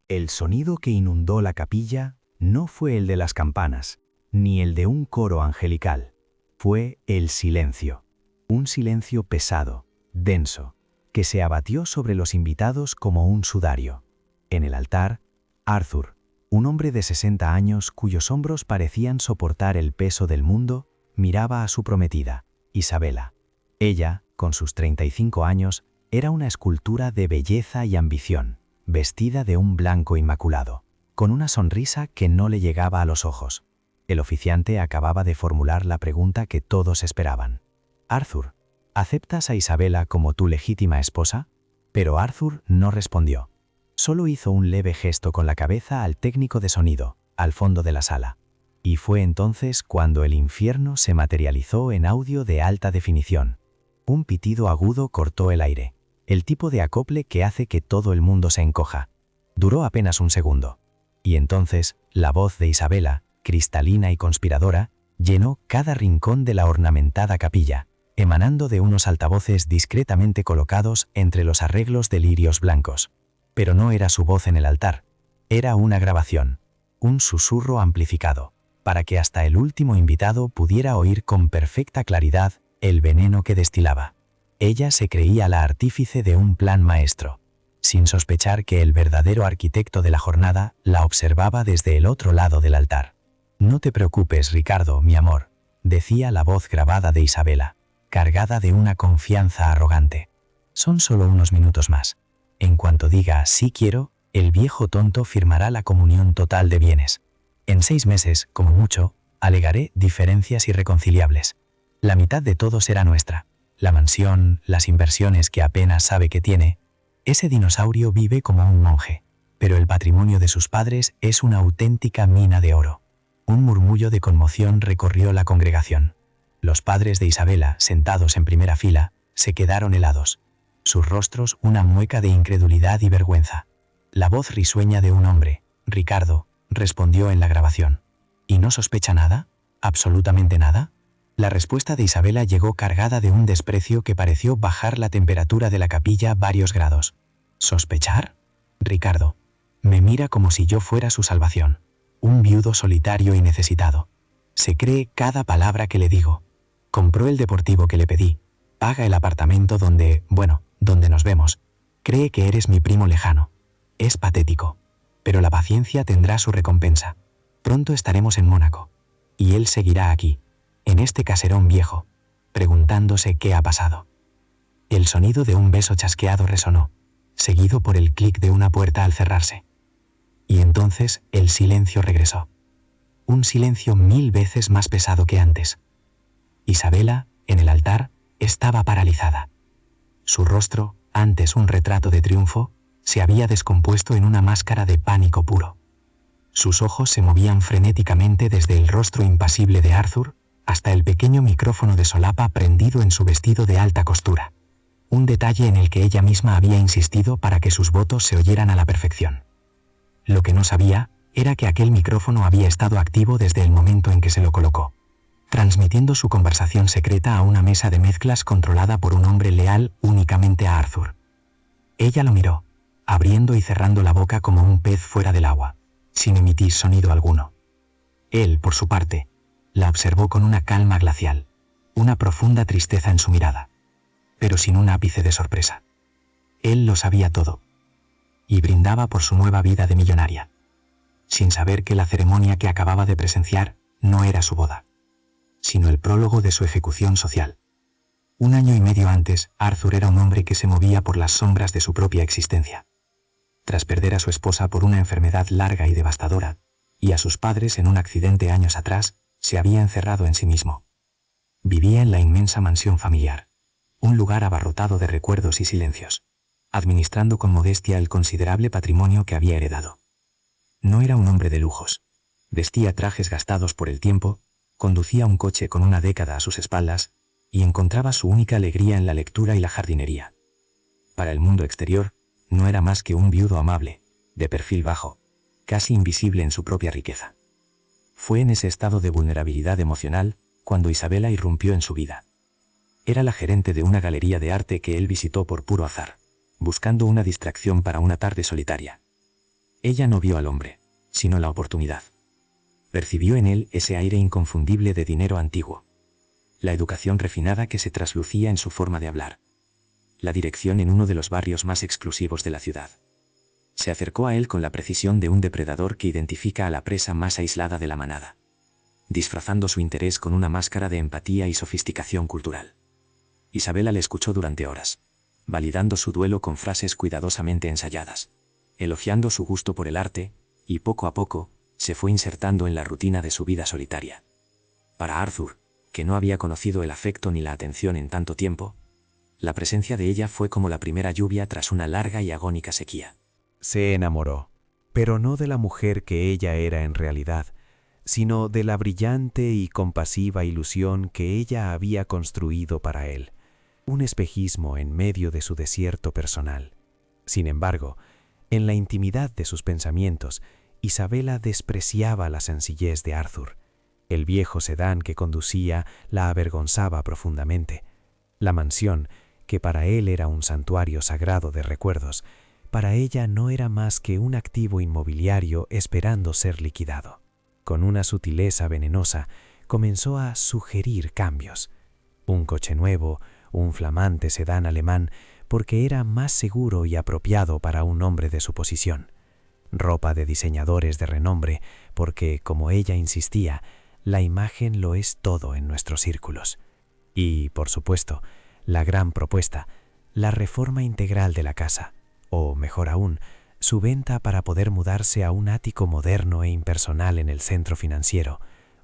El sonido que inundó la capilla no fue el de las campanas, ni el de un coro angelical. Fue el silencio. Un silencio pesado, denso, que se abatió sobre los invitados como un sudario. En el altar, Arthur, un hombre de 60 años cuyos hombros parecían soportar el peso del mundo, miraba a su prometida, Isabela. Ella, con sus 35 años, era una escultura de belleza y ambición, vestida de un blanco inmaculado, con una sonrisa que no le llegaba a los ojos. El oficiante acababa de formular la pregunta que todos esperaban. «Arthur, ¿aceptas a Isabela como tu legítima esposa?» Pero Arthur no respondió. Solo hizo un leve gesto con la cabeza al técnico de sonido, al fondo de la sala. Y fue entonces cuando el infierno se materializó en audio de alta definición. Un pitido agudo cortó el aire, el tipo de acople que hace que todo el mundo se encoja. Duró apenas un segundo. Y entonces, la voz de Isabela, cristalina y conspiradora, llenó cada rincón de la ornamentada capilla, emanando de unos altavoces discretamente colocados entre los arreglos de lirios blancos. Pero no era su voz en el altar, era una grabación, un susurro amplificado, para que hasta el último invitado pudiera oír con perfecta claridad el veneno que destilaba. Ella se creía la artífice de un plan maestro, sin sospechar que el verdadero arquitecto de la jornada la observaba desde el otro lado del altar. «No te preocupes, Ricardo, mi amor», decía la voz grabada de Isabela, cargada de una confianza arrogante. «Son solo unos minutos más. En cuanto diga sí quiero, el viejo tonto firmará la comunión total de bienes. En 6 meses, como mucho, alegaré diferencias irreconciliables. La mitad de todo será nuestra. La mansión, las inversiones que apenas sabe que tiene. Ese dinosaurio vive como un monje, pero el patrimonio de sus padres es una auténtica mina de oro». Un murmullo de conmoción recorrió la congregación. Los padres de Isabela, sentados en primera fila, se quedaron helados. Sus rostros una mueca de incredulidad y vergüenza. La voz risueña de un hombre, Ricardo, respondió en la grabación. «¿Y no sospecha nada? ¿Absolutamente nada?» La respuesta de Isabela llegó cargada de un desprecio que pareció bajar la temperatura de la capilla varios grados. «¿Sospechar?» «Ricardo, me mira como si yo fuera su salvación. Un viudo solitario y necesitado. Se cree cada palabra que le digo. Compró el deportivo que le pedí. Paga el apartamento donde nos vemos. Cree que eres mi primo lejano. Es patético. Pero la paciencia tendrá su recompensa. Pronto estaremos en Mónaco. Y él seguirá aquí, en este caserón viejo, preguntándose qué ha pasado». El sonido de un beso chasqueado resonó, seguido por el clic de una puerta al cerrarse. Y entonces el silencio regresó. Un silencio 1000 veces más pesado que antes. Isabela, en el altar, estaba paralizada. Su rostro, antes un retrato de triunfo, se había descompuesto en una máscara de pánico puro. Sus ojos se movían frenéticamente desde el rostro impasible de Arthur hasta el pequeño micrófono de solapa prendido en su vestido de alta costura. Un detalle en el que ella misma había insistido para que sus votos se oyeran a la perfección. Lo que no sabía era que aquel micrófono había estado activo desde el momento en que se lo colocó, transmitiendo su conversación secreta a una mesa de mezclas controlada por un hombre leal únicamente a Arthur. Ella lo miró, abriendo y cerrando la boca como un pez fuera del agua, sin emitir sonido alguno. Él, por su parte, la observó con una calma glacial, una profunda tristeza en su mirada, pero sin un ápice de sorpresa. Él lo sabía todo, y brindaba por su nueva vida de millonaria, sin saber que la ceremonia que acababa de presenciar no era su boda, sino el prólogo de su ejecución social. 1 año y medio antes, Arthur era un hombre que se movía por las sombras de su propia existencia. Tras perder a su esposa por una enfermedad larga y devastadora, y a sus padres en un accidente años atrás, se había encerrado en sí mismo. Vivía en la inmensa mansión familiar, un lugar abarrotado de recuerdos y silencios, administrando con modestia el considerable patrimonio que había heredado. No era un hombre de lujos. Vestía trajes gastados por el tiempo, conducía un coche con una década a sus espaldas, y encontraba su única alegría en la lectura y la jardinería. Para el mundo exterior, no era más que un viudo amable, de perfil bajo, casi invisible en su propia riqueza. Fue en ese estado de vulnerabilidad emocional cuando Isabela irrumpió en su vida. Era la gerente de una galería de arte que él visitó por puro azar, buscando una distracción para una tarde solitaria. Ella no vio al hombre, sino la oportunidad. Percibió en él ese aire inconfundible de dinero antiguo. La educación refinada que se traslucía en su forma de hablar. La dirección en uno de los barrios más exclusivos de la ciudad. Se acercó a él con la precisión de un depredador que identifica a la presa más aislada de la manada, disfrazando su interés con una máscara de empatía y sofisticación cultural. Isabela le escuchó durante horas, validando su duelo con frases cuidadosamente ensayadas, elogiando su gusto por el arte, y poco a poco, se fue insertando en la rutina de su vida solitaria. Para Arthur, que no había conocido el afecto ni la atención en tanto tiempo, la presencia de ella fue como la primera lluvia tras una larga y agónica sequía. Se enamoró, pero no de la mujer que ella era en realidad, sino de la brillante y compasiva ilusión que ella había construido para él, un espejismo en medio de su desierto personal. Sin embargo, en la intimidad de sus pensamientos, Isabela despreciaba la sencillez de Arthur. El viejo sedán que conducía la avergonzaba profundamente. La mansión, que para él era un santuario sagrado de recuerdos, para ella no era más que un activo inmobiliario esperando ser liquidado. Con una sutileza venenosa, comenzó a sugerir cambios. Un coche nuevo, un flamante sedán alemán, porque era más seguro y apropiado para un hombre de su posición. Ropa de diseñadores de renombre, porque, como ella insistía, la imagen lo es todo en nuestros círculos. Y, por supuesto, la gran propuesta, la reforma integral de la casa, o mejor aún, su venta para poder mudarse a un ático moderno e impersonal en el centro financiero,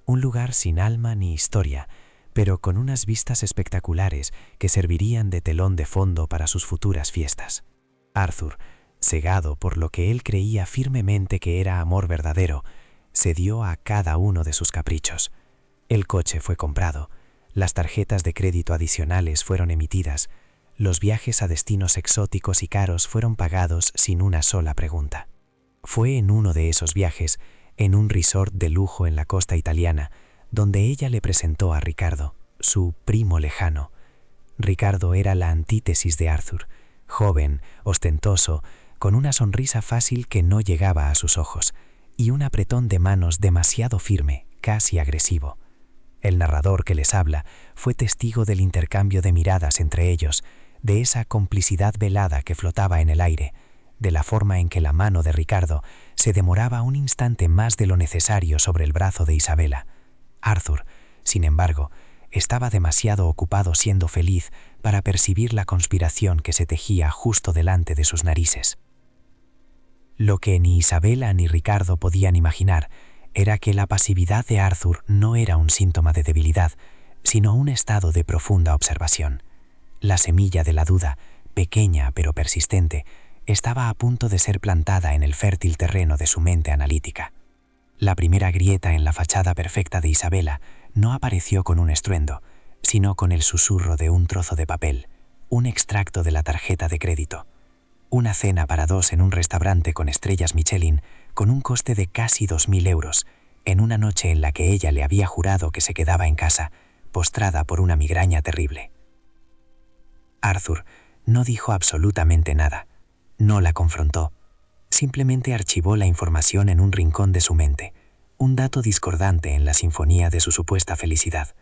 un lugar sin alma ni historia, pero con unas vistas espectaculares que servirían de telón de fondo para sus futuras fiestas. Arthur, cegado por lo que él creía firmemente que era amor verdadero, cedió a cada uno de sus caprichos. El coche fue comprado, las tarjetas de crédito adicionales fueron emitidas, los viajes a destinos exóticos y caros fueron pagados sin una sola pregunta. Fue en uno de esos viajes, en un resort de lujo en la costa italiana, donde ella le presentó a Ricardo, su primo lejano. Ricardo era la antítesis de Arthur, joven, ostentoso, con una sonrisa fácil que no llegaba a sus ojos, y un apretón de manos demasiado firme, casi agresivo. El narrador que les habla fue testigo del intercambio de miradas entre ellos, de esa complicidad velada que flotaba en el aire, de la forma en que la mano de Ricardo se demoraba un instante más de lo necesario sobre el brazo de Isabela. Arthur, sin embargo, estaba demasiado ocupado siendo feliz para percibir la conspiración que se tejía justo delante de sus narices. Lo que ni Isabela ni Ricardo podían imaginar era que la pasividad de Arthur no era un síntoma de debilidad, sino un estado de profunda observación. La semilla de la duda, pequeña pero persistente, estaba a punto de ser plantada en el fértil terreno de su mente analítica. La primera grieta en la fachada perfecta de Isabela no apareció con un estruendo, sino con el susurro de un trozo de papel, un extracto de la tarjeta de crédito. Una cena para dos en un restaurante con estrellas Michelin, con un coste de casi 2.000 euros, en una noche en la que ella le había jurado que se quedaba en casa, postrada por una migraña terrible. Arthur no dijo absolutamente nada, no la confrontó, simplemente archivó la información en un rincón de su mente, un dato discordante en la sinfonía de su supuesta felicidad.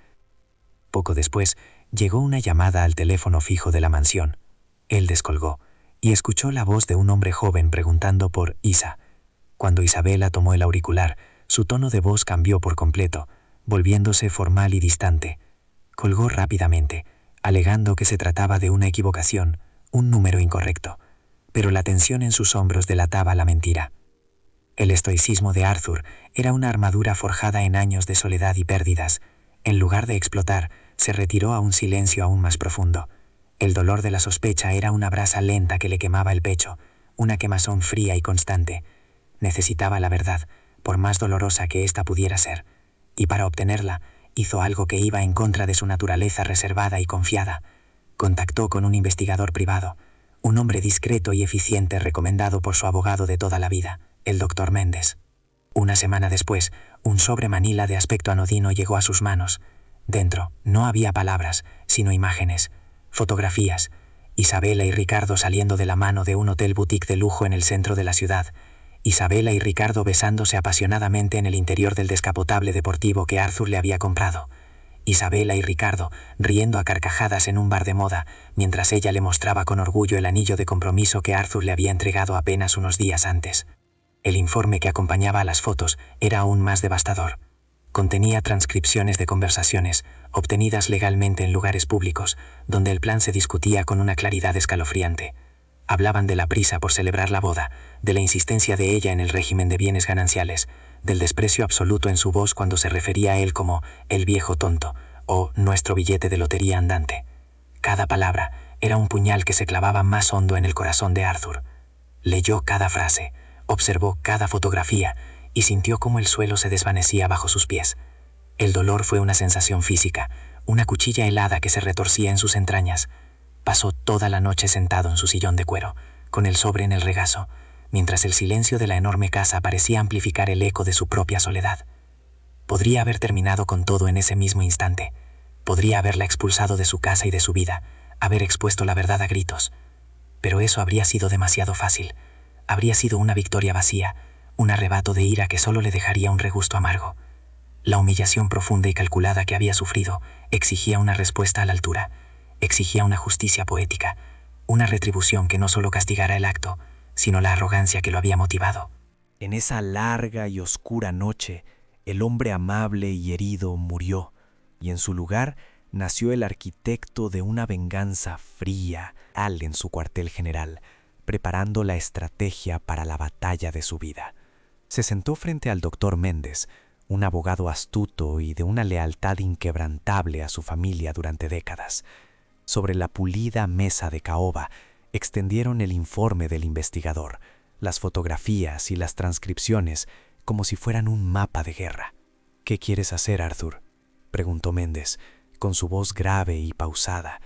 Poco después, llegó una llamada al teléfono fijo de la mansión. Él descolgó y escuchó la voz de un hombre joven preguntando por Isa. Cuando Isabela tomó el auricular, su tono de voz cambió por completo, volviéndose formal y distante. Colgó rápidamente, alegando que se trataba de una equivocación, un número incorrecto, pero la tensión en sus hombros delataba la mentira. El estoicismo de Arthur era una armadura forjada en años de soledad y pérdidas. En lugar de explotar, se retiró a un silencio aún más profundo. El dolor de la sospecha era una brasa lenta que le quemaba el pecho, una quemazón fría y constante. Necesitaba la verdad, por más dolorosa que ésta pudiera ser, y para obtenerla, hizo algo que iba en contra de su naturaleza reservada y confiada. Contactó con un investigador privado, un hombre discreto y eficiente recomendado por su abogado de toda la vida, el Dr. Méndez. Una semana después, un sobre manila de aspecto anodino llegó a sus manos. Dentro no había palabras, sino imágenes, fotografías. Isabela y Ricardo saliendo de la mano de un hotel boutique de lujo en el centro de la ciudad. Isabela y Ricardo besándose apasionadamente en el interior del descapotable deportivo que Arthur le había comprado. Isabela y Ricardo riendo a carcajadas en un bar de moda, mientras ella le mostraba con orgullo el anillo de compromiso que Arthur le había entregado apenas unos días antes. El informe que acompañaba a las fotos era aún más devastador. Contenía transcripciones de conversaciones, obtenidas legalmente en lugares públicos, donde el plan se discutía con una claridad escalofriante. Hablaban de la prisa por celebrar la boda, de la insistencia de ella en el régimen de bienes gananciales, del desprecio absoluto en su voz cuando se refería a él como «el viejo tonto» o «nuestro billete de lotería andante». Cada palabra era un puñal que se clavaba más hondo en el corazón de Arthur. Leyó cada frase, observó cada fotografía y sintió cómo el suelo se desvanecía bajo sus pies. El dolor fue una sensación física, una cuchilla helada que se retorcía en sus entrañas. Pasó toda la noche sentado en su sillón de cuero, con el sobre en el regazo, mientras el silencio de la enorme casa parecía amplificar el eco de su propia soledad. Podría haber terminado con todo en ese mismo instante. Podría haberla expulsado de su casa y de su vida, haber expuesto la verdad a gritos. Pero eso habría sido demasiado fácil. Habría sido una victoria vacía, un arrebato de ira que solo le dejaría un regusto amargo. La humillación profunda y calculada que había sufrido exigía una respuesta a la altura. Exigía una justicia poética, una retribución que no solo castigara el acto, sino la arrogancia que lo había motivado. En esa larga y oscura noche, el hombre amable y herido murió, y en su lugar nació el arquitecto de una venganza fría, en su cuartel general, preparando la estrategia para la batalla de su vida. Se sentó frente al doctor Méndez, un abogado astuto y de una lealtad inquebrantable a su familia durante décadas. Sobre la pulida mesa de caoba extendieron el informe del investigador, las fotografías y las transcripciones como si fueran un mapa de guerra. «¿Qué quieres hacer, Arthur?», preguntó Méndez, con su voz grave y pausada,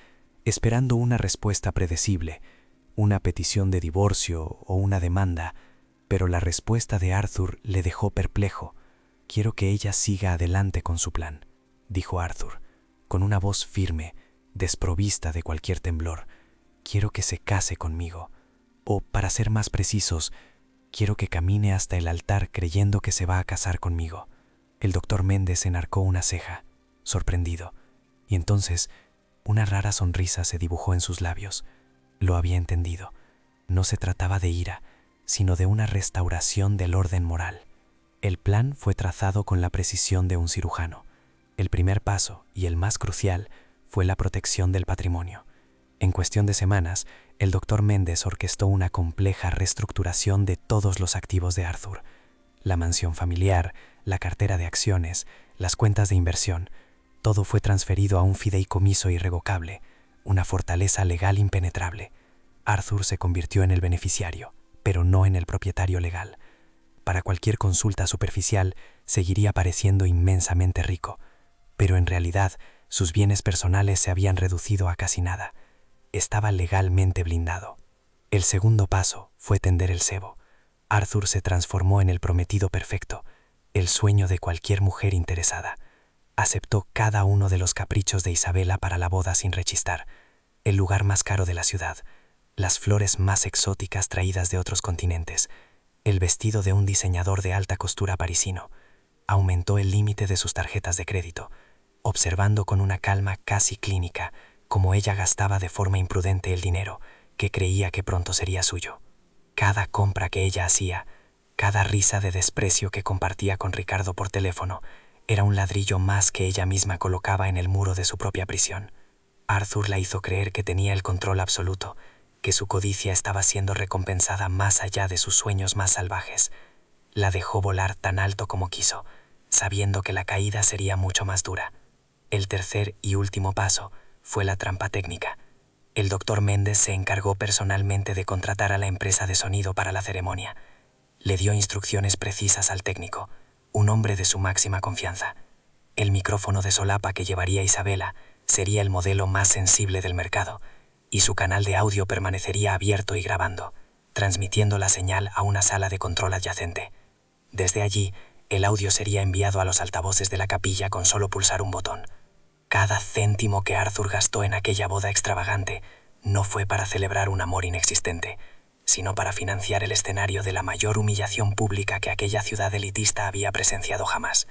esperando una respuesta predecible, una petición de divorcio o una demanda, pero la respuesta de Arthur le dejó perplejo. «Quiero que ella siga adelante con su plan», dijo Arthur, con una voz firme, desprovista de cualquier temblor. «Quiero que se case conmigo. O, para ser más precisos, quiero que camine hasta el altar creyendo que se va a casar conmigo». El doctor Méndez enarcó una ceja, sorprendido, y entonces una rara sonrisa se dibujó en sus labios. Lo había entendido. No se trataba de ira, sino de una restauración del orden moral. El plan fue trazado con la precisión de un cirujano. El primer paso, y el más crucial, fue la protección del patrimonio. En cuestión de semanas, el doctor Méndez orquestó una compleja reestructuración de todos los activos de Arthur. La mansión familiar, la cartera de acciones, las cuentas de inversión, todo fue transferido a un fideicomiso irrevocable, una fortaleza legal impenetrable. Arthur se convirtió en el beneficiario, pero no en el propietario legal. Para cualquier consulta superficial, seguiría pareciendo inmensamente rico, pero en realidad sus bienes personales se habían reducido a casi nada. Estaba legalmente blindado. El segundo paso fue tender el cebo. Arthur se transformó en el prometido perfecto, el sueño de cualquier mujer interesada. Aceptó cada uno de los caprichos de Isabela para la boda sin rechistar, el lugar más caro de la ciudad, las flores más exóticas traídas de otros continentes, el vestido de un diseñador de alta costura parisino. Aumentó el límite de sus tarjetas de crédito, observando con una calma casi clínica cómo ella gastaba de forma imprudente el dinero que creía que pronto sería suyo. Cada compra que ella hacía, cada risa de desprecio que compartía con Ricardo por teléfono, era un ladrillo más que ella misma colocaba en el muro de su propia prisión. Arthur la hizo creer que tenía el control absoluto, que su codicia estaba siendo recompensada más allá de sus sueños más salvajes. La dejó volar tan alto como quiso, sabiendo que la caída sería mucho más dura. El tercer y último paso fue la trampa técnica. El doctor Méndez se encargó personalmente de contratar a la empresa de sonido para la ceremonia. Le dio instrucciones precisas al técnico, un hombre de su máxima confianza. El micrófono de solapa que llevaría Isabela sería el modelo más sensible del mercado, y su canal de audio permanecería abierto y grabando, transmitiendo la señal a una sala de control adyacente. Desde allí, el audio sería enviado a los altavoces de la capilla con solo pulsar un botón. Cada céntimo que Arthur gastó en aquella boda extravagante no fue para celebrar un amor inexistente, sino para financiar el escenario de la mayor humillación pública que aquella ciudad elitista había presenciado jamás.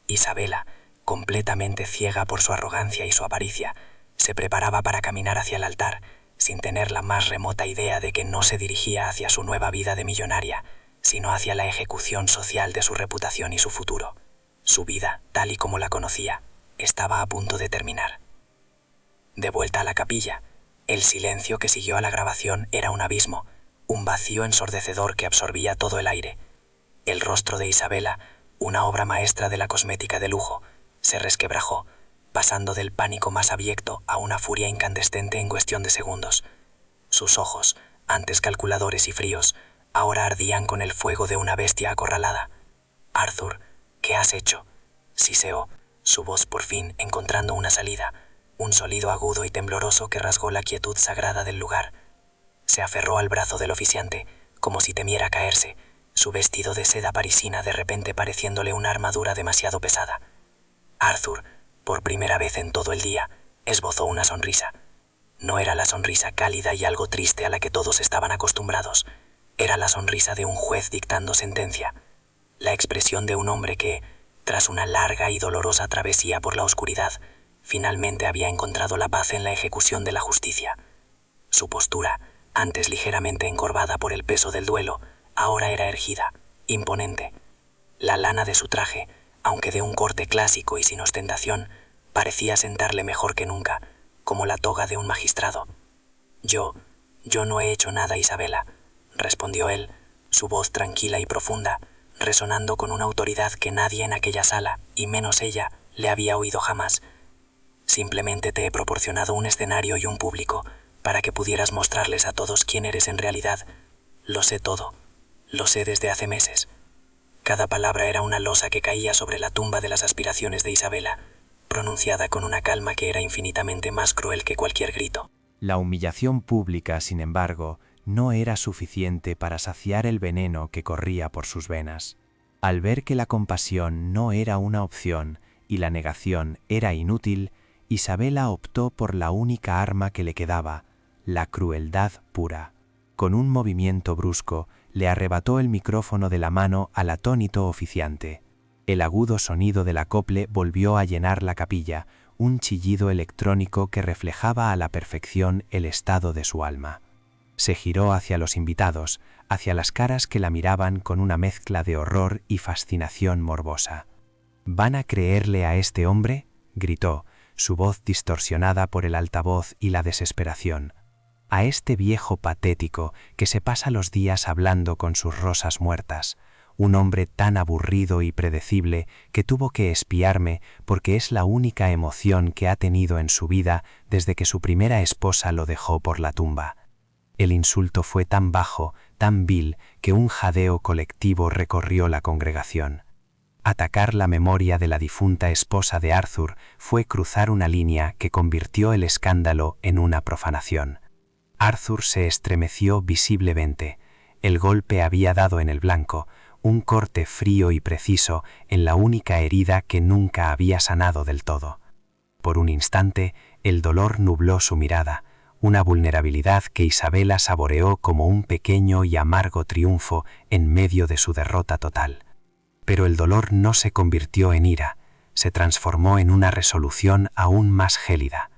Isabela, completamente ciega por su arrogancia y su avaricia, se preparaba para caminar hacia el altar, sin tener la más remota idea de que no se dirigía hacia su nueva vida de millonaria, sino hacia la ejecución social de su reputación y su futuro. Su vida, tal y como la conocía, estaba a punto de terminar. De vuelta a la capilla, el silencio que siguió a la grabación era un abismo, un vacío ensordecedor que absorbía todo el aire. El rostro de Isabela, una obra maestra de la cosmética de lujo, se resquebrajó, pasando del pánico más abyecto a una furia incandescente en cuestión de segundos. Sus ojos, antes calculadores y fríos, ahora ardían con el fuego de una bestia acorralada. «Arthur, ¿qué has hecho?», siseó, su voz por fin encontrando una salida, un sonido agudo y tembloroso que rasgó la quietud sagrada del lugar. Se aferró al brazo del oficiante, como si temiera caerse, su vestido de seda parisina de repente pareciéndole una armadura demasiado pesada. Arthur, por primera vez en todo el día, esbozó una sonrisa. No era la sonrisa cálida y algo triste a la que todos estaban acostumbrados. Era la sonrisa de un juez dictando sentencia. La expresión de un hombre que, tras una larga y dolorosa travesía por la oscuridad, finalmente había encontrado la paz en la ejecución de la justicia. Su postura, antes ligeramente encorvada por el peso del duelo, ahora era erguida, imponente. La lana de su traje, aunque de un corte clásico y sin ostentación, parecía sentarle mejor que nunca, como la toga de un magistrado. Yo no he hecho nada, Isabela», respondió él, su voz tranquila y profunda, resonando con una autoridad que nadie en aquella sala, y menos ella, le había oído jamás. «Simplemente te he proporcionado un escenario y un público, para que pudieras mostrarles a todos quién eres en realidad. Lo sé todo, lo sé desde hace meses». Cada palabra era una losa que caía sobre la tumba de las aspiraciones de Isabela, pronunciada con una calma que era infinitamente más cruel que cualquier grito. La humillación pública, sin embargo, no era suficiente para saciar el veneno que corría por sus venas. Al ver que la compasión no era una opción y la negación era inútil, Isabela optó por la única arma que le quedaba, la crueldad pura. Con un movimiento brusco, le arrebató el micrófono de la mano al atónito oficiante. El agudo sonido del acople volvió a llenar la capilla, un chillido electrónico que reflejaba a la perfección el estado de su alma. Se giró hacia los invitados, hacia las caras que la miraban con una mezcla de horror y fascinación morbosa. «¿Van a creerle a este hombre?», gritó, su voz distorsionada por el altavoz y la desesperación. «A este viejo patético que se pasa los días hablando con sus rosas muertas, un hombre tan aburrido y predecible que tuvo que espiarme porque es la única emoción que ha tenido en su vida desde que su primera esposa lo dejó por la tumba». El insulto fue tan bajo, tan vil, que un jadeo colectivo recorrió la congregación. Atacar la memoria de la difunta esposa de Arthur fue cruzar una línea que convirtió el escándalo en una profanación. Arthur se estremeció visiblemente. El golpe había dado en el blanco, un corte frío y preciso en la única herida que nunca había sanado del todo. Por un instante, el dolor nubló su mirada, una vulnerabilidad que Isabela saboreó como un pequeño y amargo triunfo en medio de su derrota total. Pero el dolor no se convirtió en ira, se transformó en una resolución aún más gélida.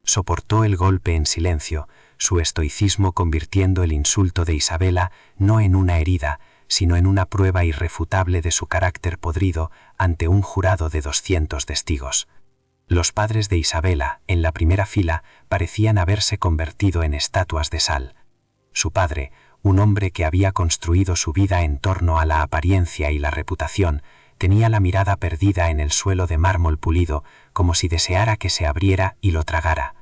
Soportó el golpe en silencio, su estoicismo convirtiendo el insulto de Isabela no en una herida, sino en una prueba irrefutable de su carácter podrido ante un jurado de 200 testigos. Los padres de Isabela, en la primera fila, parecían haberse convertido en estatuas de sal. Su padre, un hombre que había construido su vida en torno a la apariencia y la reputación, tenía la mirada perdida en el suelo de mármol pulido, como si deseara que se abriera y lo tragara.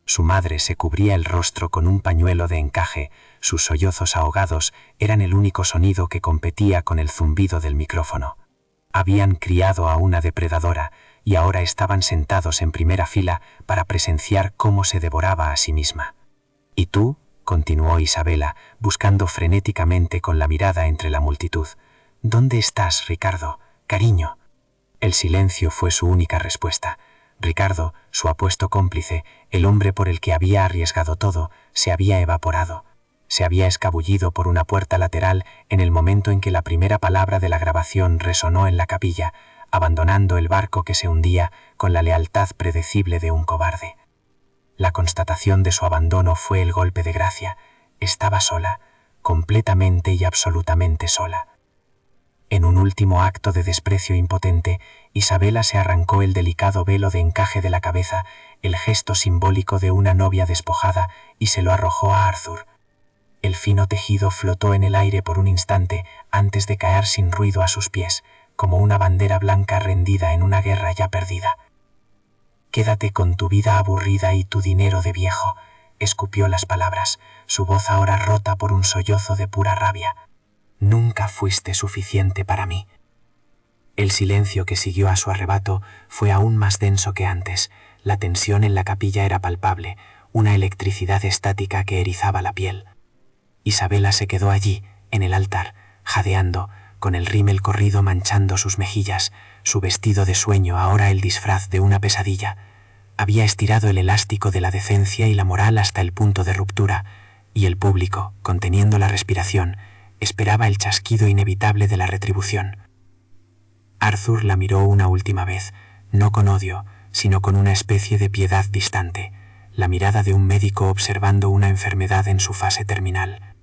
Su madre se cubría el rostro con un pañuelo de encaje, sus sollozos ahogados eran el único sonido que competía con el zumbido del micrófono. Habían criado a una depredadora, y ahora estaban sentados en primera fila para presenciar cómo se devoraba a sí misma. «¿Y tú?», continuó Isabela, buscando frenéticamente con la mirada entre la multitud. «¿Dónde estás, Ricardo, cariño?». El silencio fue su única respuesta. Ricardo, su apuesto cómplice, el hombre por el que había arriesgado todo, se había evaporado. Se había escabullido por una puerta lateral en el momento en que la primera palabra de la grabación resonó en la capilla, abandonando el barco que se hundía con la lealtad predecible de un cobarde. La constatación de su abandono fue el golpe de gracia. Estaba sola, completamente y absolutamente sola. En un último acto de desprecio impotente, Isabela se arrancó el delicado velo de encaje de la cabeza, el gesto simbólico de una novia despojada, y se lo arrojó a Arthur. El fino tejido flotó en el aire por un instante antes de caer sin ruido a sus pies, como una bandera blanca rendida en una guerra ya perdida. «Quédate con tu vida aburrida y tu dinero de viejo», escupió las palabras, su voz ahora rota por un sollozo de pura rabia. «Nunca fuiste suficiente para mí». El silencio que siguió a su arrebato fue aún más denso que antes. La tensión en la capilla era palpable, una electricidad estática que erizaba la piel. Isabela se quedó allí, en el altar, jadeando, con el rímel corrido manchando sus mejillas, su vestido de sueño ahora el disfraz de una pesadilla. Había estirado el elástico de la decencia y la moral hasta el punto de ruptura, y el público, conteniendo la respiración, esperaba el chasquido inevitable de la retribución. Arthur la miró una última vez, no con odio, sino con una especie de piedad distante, la mirada de un médico observando una enfermedad en su fase terminal.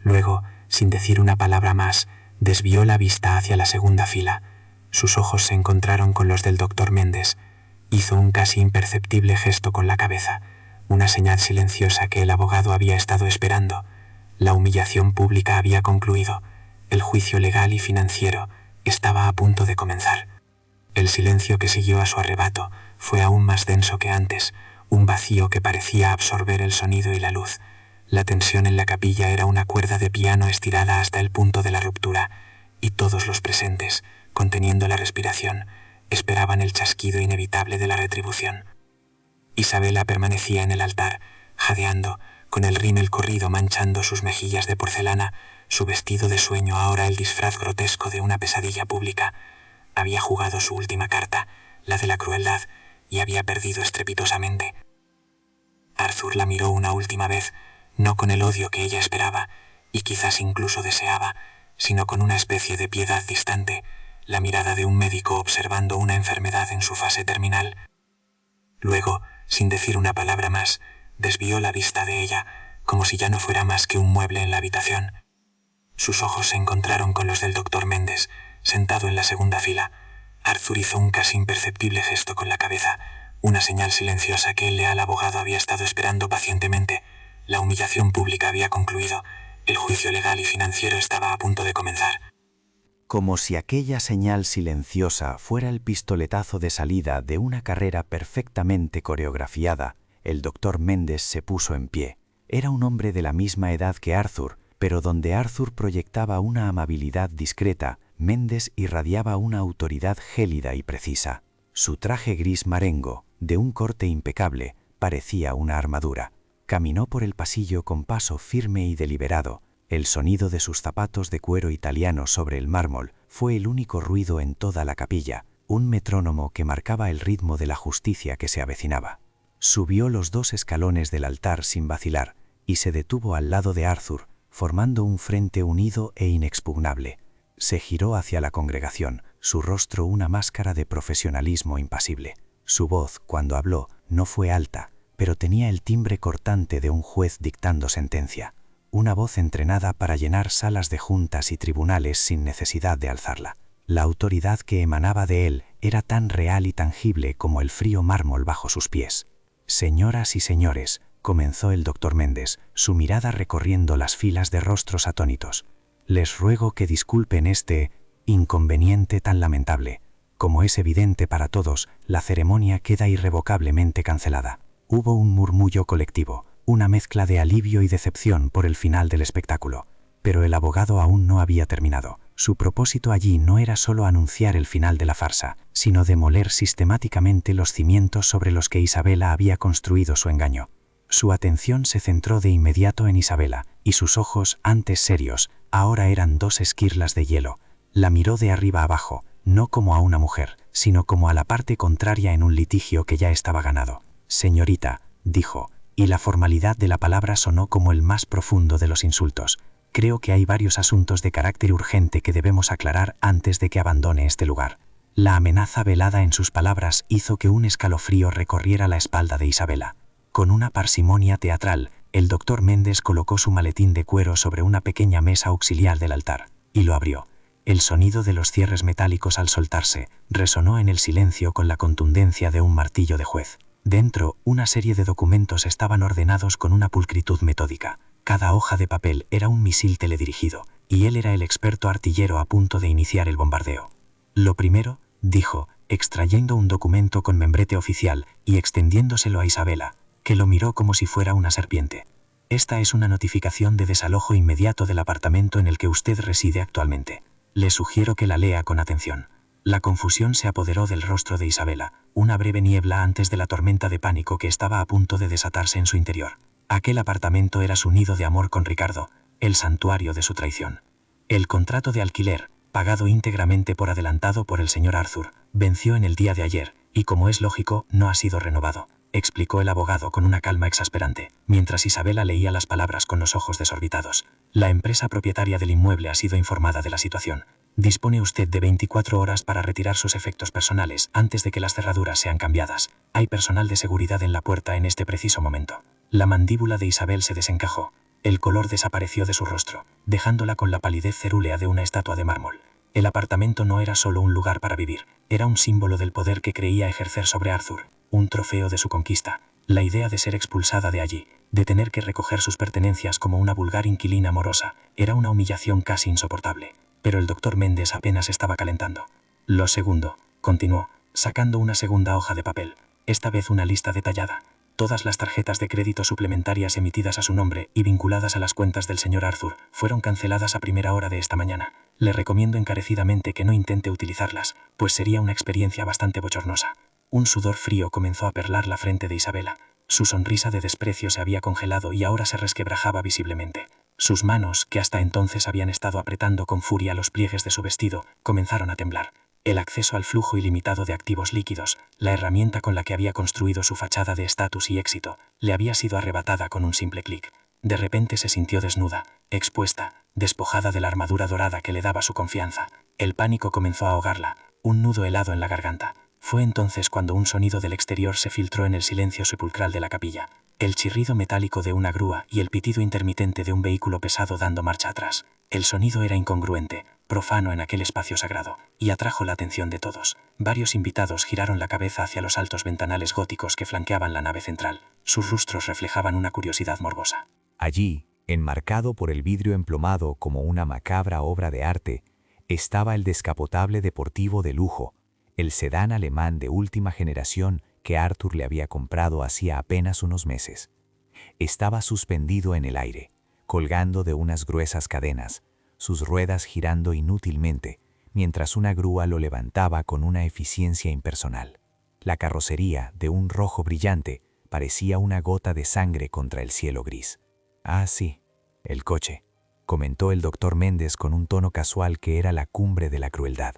Luego, sin decir una palabra más, desvió la vista hacia la segunda fila. Sus ojos se encontraron con los del doctor Mendes. Hizo un casi imperceptible gesto con la cabeza, una señal silenciosa que el abogado había estado esperando. La humillación pública había concluido. El juicio legal y financiero estaba a punto de comenzar. El silencio que siguió a su arrebato fue aún más denso que antes, un vacío que parecía absorber el sonido y la luz. La tensión en la capilla era una cuerda de piano estirada hasta el punto de la ruptura, y todos los presentes, conteniendo la respiración, esperaban el chasquido inevitable de la retribución. Isabela permanecía en el altar, jadeando, con el rímel corrido manchando sus mejillas de porcelana, su vestido de sueño ahora el disfraz grotesco de una pesadilla pública. Había jugado su última carta, la de la crueldad, y había perdido estrepitosamente. Arthur la miró una última vez, no con el odio que ella esperaba, y quizás incluso deseaba, sino con una especie de piedad distante, la mirada de un médico observando una enfermedad en su fase terminal. Luego, sin decir una palabra más, desvió la vista de ella, como si ya no fuera más que un mueble en la habitación. Sus ojos se encontraron con los del doctor Mendes, sentado en la segunda fila. Arthur hizo un casi imperceptible gesto con la cabeza, una señal silenciosa que el leal abogado había estado esperando pacientemente. La humillación pública había concluido. El juicio legal y financiero estaba a punto de comenzar. Como si aquella señal silenciosa fuera el pistoletazo de salida de una carrera perfectamente coreografiada, el doctor Mendes se puso en pie. Era un hombre de la misma edad que Arthur, pero donde Arthur proyectaba una amabilidad discreta, Mendes irradiaba una autoridad gélida y precisa. Su traje gris marengo, de un corte impecable, parecía una armadura. Caminó por el pasillo con paso firme y deliberado. El sonido de sus zapatos de cuero italiano sobre el mármol fue el único ruido en toda la capilla, un metrónomo que marcaba el ritmo de la justicia que se avecinaba. Subió los 2 escalones del altar sin vacilar y se detuvo al lado de Arthur, formando un frente unido e inexpugnable. Se giró hacia la congregación, su rostro una máscara de profesionalismo impasible. Su voz, cuando habló, no fue alta, pero tenía el timbre cortante de un juez dictando sentencia, una voz entrenada para llenar salas de juntas y tribunales sin necesidad de alzarla. La autoridad que emanaba de él era tan real y tangible como el frío mármol bajo sus pies. «Señoras y señores», comenzó el doctor Mendes, su mirada recorriendo las filas de rostros atónitos, «les ruego que disculpen este inconveniente tan lamentable. Como es evidente para todos, la ceremonia queda irrevocablemente cancelada». Hubo un murmullo colectivo, una mezcla de alivio y decepción por el final del espectáculo. Pero el abogado aún no había terminado. Su propósito allí no era solo anunciar el final de la farsa, sino demoler sistemáticamente los cimientos sobre los que Isabela había construido su engaño. Su atención se centró de inmediato en Isabela, y sus ojos, antes serios, ahora eran 2 esquirlas de hielo. La miró de arriba abajo, no como a una mujer, sino como a la parte contraria en un litigio que ya estaba ganado. «Señorita», dijo, y la formalidad de la palabra sonó como el más profundo de los insultos. Creo que hay varios asuntos de carácter urgente que debemos aclarar antes de que abandone este lugar. La amenaza velada en sus palabras hizo que un escalofrío recorriera la espalda de Isabela. Con una parsimonia teatral, el doctor Méndez colocó su maletín de cuero sobre una pequeña mesa auxiliar del altar, y lo abrió. El sonido de los cierres metálicos al soltarse resonó en el silencio con la contundencia de un martillo de juez. Dentro, una serie de documentos estaban ordenados con una pulcritud metódica. Cada hoja de papel era un misil teledirigido, y él era el experto artillero a punto de iniciar el bombardeo. Lo primero, dijo, extrayendo un documento con membrete oficial y extendiéndoselo a Isabela, que lo miró como si fuera una serpiente. Esta es una notificación de desalojo inmediato del apartamento en el que usted reside actualmente. Le sugiero que la lea con atención. La confusión se apoderó del rostro de Isabela, una breve niebla antes de la tormenta de pánico que estaba a punto de desatarse en su interior. Aquel apartamento era su nido de amor con Ricardo, el santuario de su traición. El contrato de alquiler, pagado íntegramente por adelantado por el señor Arthur, venció en el día de ayer, y como es lógico, no ha sido renovado, explicó el abogado con una calma exasperante, mientras Isabela leía las palabras con los ojos desorbitados. La empresa propietaria del inmueble ha sido informada de la situación. Dispone usted de 24 horas para retirar sus efectos personales antes de que las cerraduras sean cambiadas. Hay personal de seguridad en la puerta en este preciso momento. La mandíbula de Isabel se desencajó. El color desapareció de su rostro, dejándola con la palidez cerúlea de una estatua de mármol. El apartamento no era solo un lugar para vivir, era un símbolo del poder que creía ejercer sobre Arthur, un trofeo de su conquista. La idea de ser expulsada de allí, de tener que recoger sus pertenencias como una vulgar inquilina morosa, era una humillación casi insoportable. Pero el doctor Méndez apenas estaba calentando. Lo segundo, continuó, sacando una segunda hoja de papel, esta vez una lista detallada. Todas las tarjetas de crédito suplementarias emitidas a su nombre y vinculadas a las cuentas del señor Arthur fueron canceladas a primera hora de esta mañana. Le recomiendo encarecidamente que no intente utilizarlas, pues sería una experiencia bastante bochornosa. Un sudor frío comenzó a perlar la frente de Isabela. Su sonrisa de desprecio se había congelado y ahora se resquebrajaba visiblemente. Sus manos, que hasta entonces habían estado apretando con furia los pliegues de su vestido, comenzaron a temblar. El acceso al flujo ilimitado de activos líquidos, la herramienta con la que había construido su fachada de estatus y éxito, le había sido arrebatada con un simple clic. De repente se sintió desnuda, expuesta, despojada de la armadura dorada que le daba su confianza. El pánico comenzó a ahogarla, un nudo helado en la garganta. Fue entonces cuando un sonido del exterior se filtró en el silencio sepulcral de la capilla. El chirrido metálico de una grúa y el pitido intermitente de un vehículo pesado dando marcha atrás. El sonido era incongruente, profano en aquel espacio sagrado, y atrajo la atención de todos. Varios invitados giraron la cabeza hacia los altos ventanales góticos que flanqueaban la nave central. Sus rostros reflejaban una curiosidad morbosa. Allí, enmarcado por el vidrio emplomado como una macabra obra de arte, estaba el descapotable deportivo de lujo, el sedán alemán de última generación que Arthur le había comprado hacía apenas unos meses. Estaba suspendido en el aire, colgando de unas gruesas cadenas, sus ruedas girando inútilmente, mientras una grúa lo levantaba con una eficiencia impersonal. La carrocería, de un rojo brillante, parecía una gota de sangre contra el cielo gris. «Ah, sí, el coche», comentó el doctor Méndez con un tono casual que era la cumbre de la crueldad.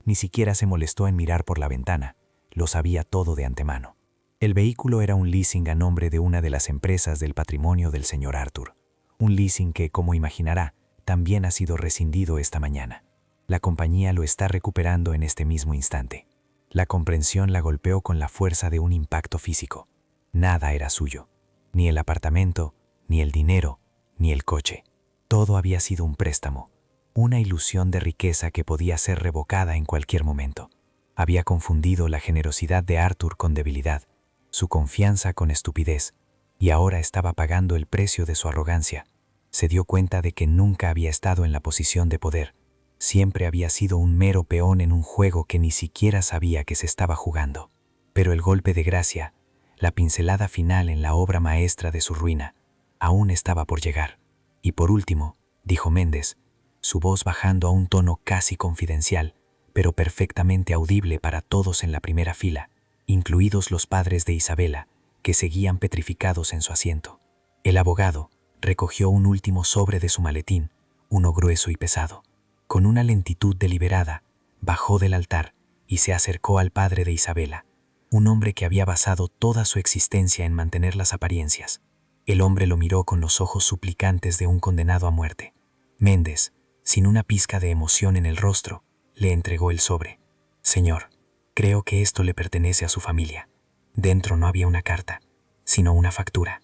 Ni siquiera se molestó en mirar por la ventana, lo sabía todo de antemano. El vehículo era un leasing a nombre de una de las empresas del patrimonio del señor Arthur. Un leasing que, como imaginará, también ha sido rescindido esta mañana. La compañía lo está recuperando en este mismo instante. La comprensión la golpeó con la fuerza de un impacto físico. Nada era suyo, ni el apartamento, ni el dinero, ni el coche. Todo había sido un préstamo, una ilusión de riqueza que podía ser revocada en cualquier momento. Había confundido la generosidad de Arthur con debilidad, su confianza con estupidez, y ahora estaba pagando el precio de su arrogancia. Se dio cuenta de que nunca había estado en la posición de poder. Siempre había sido un mero peón en un juego que ni siquiera sabía que se estaba jugando. Pero el golpe de gracia, la pincelada final en la obra maestra de su ruina, aún estaba por llegar. Y por último, dijo Méndez, su voz bajando a un tono casi confidencial, pero perfectamente audible para todos en la primera fila, incluidos los padres de Isabela, que seguían petrificados en su asiento. El abogado recogió un último sobre de su maletín, uno grueso y pesado. Con una lentitud deliberada, bajó del altar y se acercó al padre de Isabela, un hombre que había basado toda su existencia en mantener las apariencias. El hombre lo miró con los ojos suplicantes de un condenado a muerte. Méndez, sin una pizca de emoción en el rostro, le entregó el sobre. Señor, creo que esto le pertenece a su familia. Dentro no había una carta, sino una factura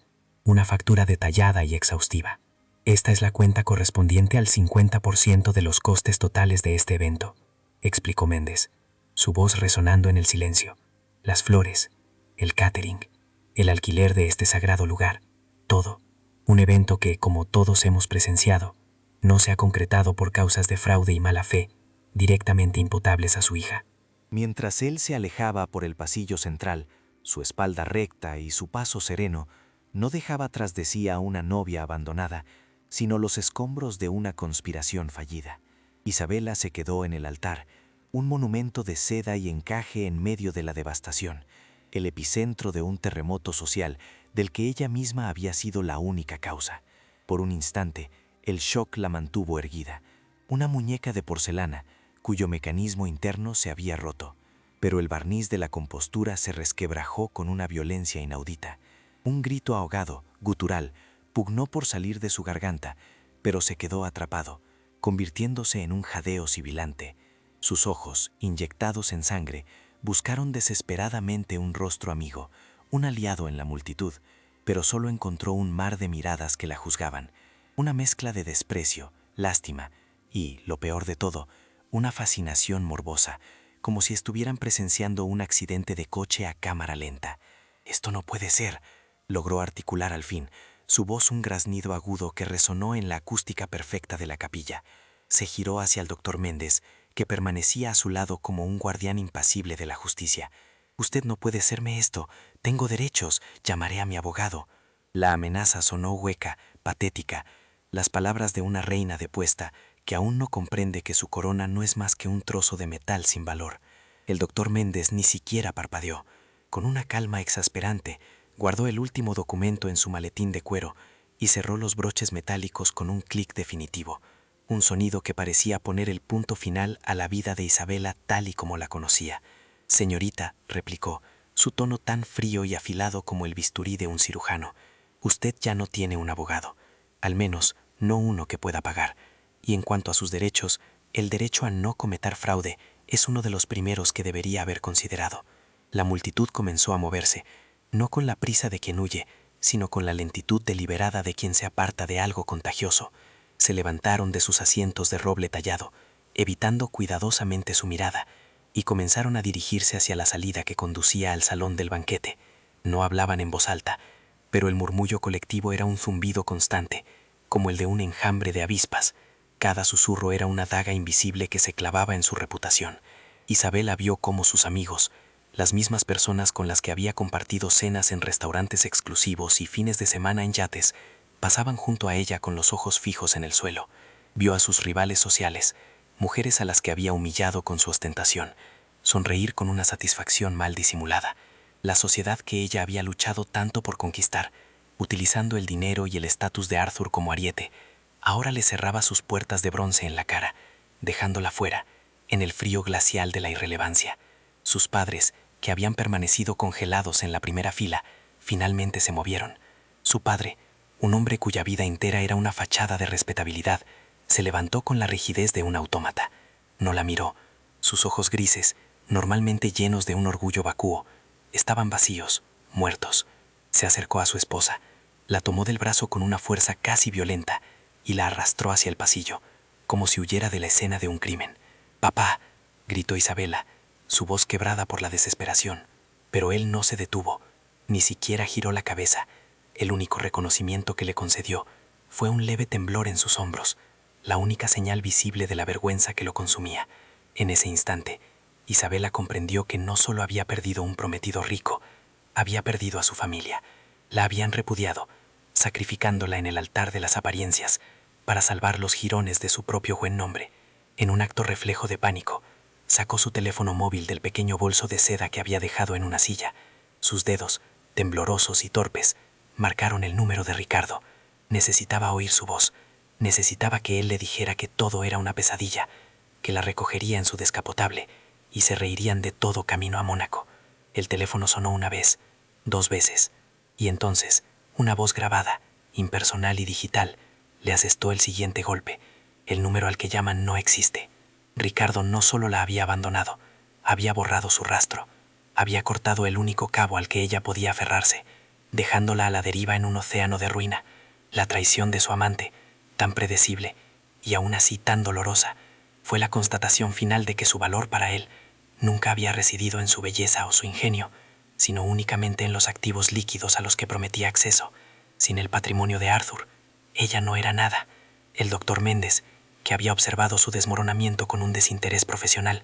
detallada y exhaustiva. Esta es la cuenta correspondiente al 50% de los costes totales de este evento, explicó Méndez, su voz resonando en el silencio. Las flores, el catering, el alquiler de este sagrado lugar, todo. Un evento que, como todos hemos presenciado, no se ha concretado por causas de fraude y mala fe, directamente imputables a su hija. Mientras él se alejaba por el pasillo central, su espalda recta y su paso sereno, no dejaba tras de sí a una novia abandonada, sino los escombros de una conspiración fallida. Isabela se quedó en el altar, un monumento de seda y encaje en medio de la devastación, el epicentro de un terremoto social del que ella misma había sido la única causa. Por un instante, el shock la mantuvo erguida, una muñeca de porcelana cuyo mecanismo interno se había roto, pero el barniz de la compostura se resquebrajó con una violencia inaudita. Un grito ahogado, gutural, pugnó por salir de su garganta, pero se quedó atrapado, convirtiéndose en un jadeo sibilante. Sus ojos, inyectados en sangre, buscaron desesperadamente un rostro amigo, un aliado en la multitud, pero solo encontró un mar de miradas que la juzgaban, una mezcla de desprecio, lástima y, lo peor de todo, una fascinación morbosa, como si estuvieran presenciando un accidente de coche a cámara lenta. «Esto no puede ser», logró articular al fin, su voz un graznido agudo que resonó en la acústica perfecta de la capilla. Se giró hacia el doctor Méndez, que permanecía a su lado como un guardián impasible de la justicia. «Usted no puede hacerme esto. Tengo derechos. Llamaré a mi abogado». La amenaza sonó hueca, patética, las palabras de una reina depuesta que aún no comprende que su corona no es más que un trozo de metal sin valor. El doctor Méndez ni siquiera parpadeó. Con una calma exasperante, guardó el último documento en su maletín de cuero y cerró los broches metálicos con un clic definitivo, un sonido que parecía poner el punto final a la vida de Isabela tal y como la conocía. «Señorita», replicó, su tono tan frío y afilado como el bisturí de un cirujano, «usted ya no tiene un abogado, al menos no uno que pueda pagar. Y en cuanto a sus derechos, el derecho a no cometer fraude es uno de los primeros que debería haber considerado». La multitud comenzó a moverse, no con la prisa de quien huye, sino con la lentitud deliberada de quien se aparta de algo contagioso. Se levantaron de sus asientos de roble tallado, evitando cuidadosamente su mirada, y comenzaron a dirigirse hacia la salida que conducía al salón del banquete. No hablaban en voz alta, pero el murmullo colectivo era un zumbido constante, como el de un enjambre de avispas. Cada susurro era una daga invisible que se clavaba en su reputación. Isabela vio cómo sus amigos, las mismas personas con las que había compartido cenas en restaurantes exclusivos y fines de semana en yates, pasaban junto a ella con los ojos fijos en el suelo. Vio a sus rivales sociales, mujeres a las que había humillado con su ostentación, sonreír con una satisfacción mal disimulada. La sociedad que ella había luchado tanto por conquistar, utilizando el dinero y el estatus de Arthur como ariete, ahora le cerraba sus puertas de bronce en la cara, dejándola fuera, en el frío glacial de la irrelevancia. Sus padres, que habían permanecido congelados en la primera fila, finalmente se movieron. Su padre, un hombre cuya vida entera era una fachada de respetabilidad, se levantó con la rigidez de un autómata. No la miró. Sus ojos grises, normalmente llenos de un orgullo vacúo, estaban vacíos, muertos. Se acercó a su esposa, la tomó del brazo con una fuerza casi violenta y la arrastró hacia el pasillo, como si huyera de la escena de un crimen. «Papá», gritó Isabela, su voz quebrada por la desesperación, pero él no se detuvo, ni siquiera giró la cabeza. El único reconocimiento que le concedió fue un leve temblor en sus hombros, la única señal visible de la vergüenza que lo consumía. En ese instante, Isabela comprendió que no solo había perdido un prometido rico, había perdido a su familia. La habían repudiado, sacrificándola en el altar de las apariencias para salvar los jirones de su propio buen nombre. En un acto reflejo de pánico, sacó su teléfono móvil del pequeño bolso de seda que había dejado en una silla. Sus dedos, temblorosos y torpes, marcaron el número de Ricardo. Necesitaba oír su voz. Necesitaba que él le dijera que todo era una pesadilla, que la recogería en su descapotable y se reirían de todo camino a Mónaco. El teléfono sonó una vez, 2 veces, y entonces una voz grabada, impersonal y digital, le asestó el siguiente golpe. El número al que llaman no existe. Ricardo no solo la había abandonado, había borrado su rastro, había cortado el único cabo al que ella podía aferrarse, dejándola a la deriva en un océano de ruina. La traición de su amante, tan predecible y aún así tan dolorosa, fue la constatación final de que su valor para él nunca había residido en su belleza o su ingenio, sino únicamente en los activos líquidos a los que prometía acceso. Sin el patrimonio de Arthur, ella no era nada. El doctor Méndez, que había observado su desmoronamiento con un desinterés profesional,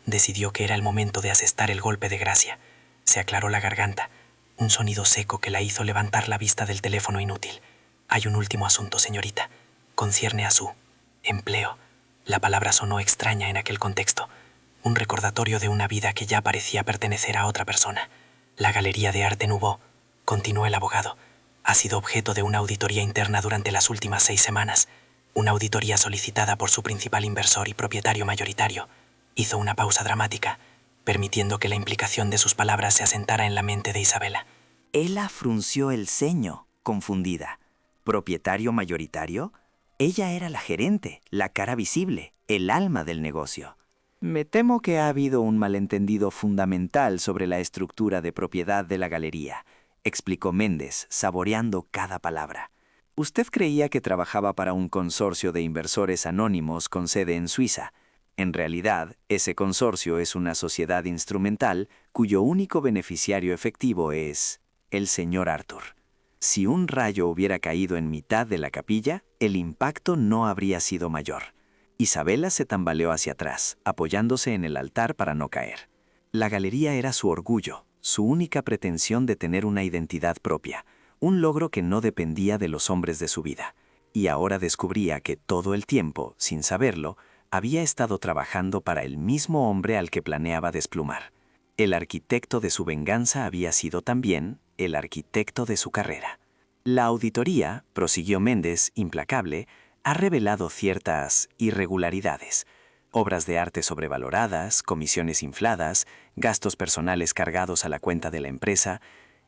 decidió que era el momento de asestar el golpe de gracia. Se aclaró la garganta, un sonido seco que la hizo levantar la vista del teléfono inútil. Hay un último asunto, señorita. Concierne a su empleo. La palabra sonó extraña en aquel contexto. Un recordatorio de una vida que ya parecía pertenecer a otra persona. La Galería de Arte Nouveau, continuó el abogado, ha sido objeto de una auditoría interna durante las últimas 6 semanas. Una auditoría solicitada por su principal inversor y propietario mayoritario. Hizo una pausa dramática, permitiendo que la implicación de sus palabras se asentara en la mente de Isabela. Ella frunció el ceño, confundida. ¿Propietario mayoritario? Ella era la gerente, la cara visible, el alma del negocio. Me temo que ha habido un malentendido fundamental sobre la estructura de propiedad de la galería, explicó Méndez, saboreando cada palabra. Usted creía que trabajaba para un consorcio de inversores anónimos con sede en Suiza. En realidad, ese consorcio es una sociedad instrumental cuyo único beneficiario efectivo es el señor Arthur. Si un rayo hubiera caído en mitad de la capilla, el impacto no habría sido mayor. Isabela se tambaleó hacia atrás, apoyándose en el altar para no caer. La galería era su orgullo, su única pretensión de tener una identidad propia, un logro que no dependía de los hombres de su vida. Y ahora descubría que todo el tiempo, sin saberlo, había estado trabajando para el mismo hombre al que planeaba desplumar. El arquitecto de su venganza había sido también el arquitecto de su carrera. La auditoría, prosiguió Méndez, implacable, ha revelado ciertas irregularidades. Obras de arte sobrevaloradas, comisiones infladas, gastos personales cargados a la cuenta de la empresa.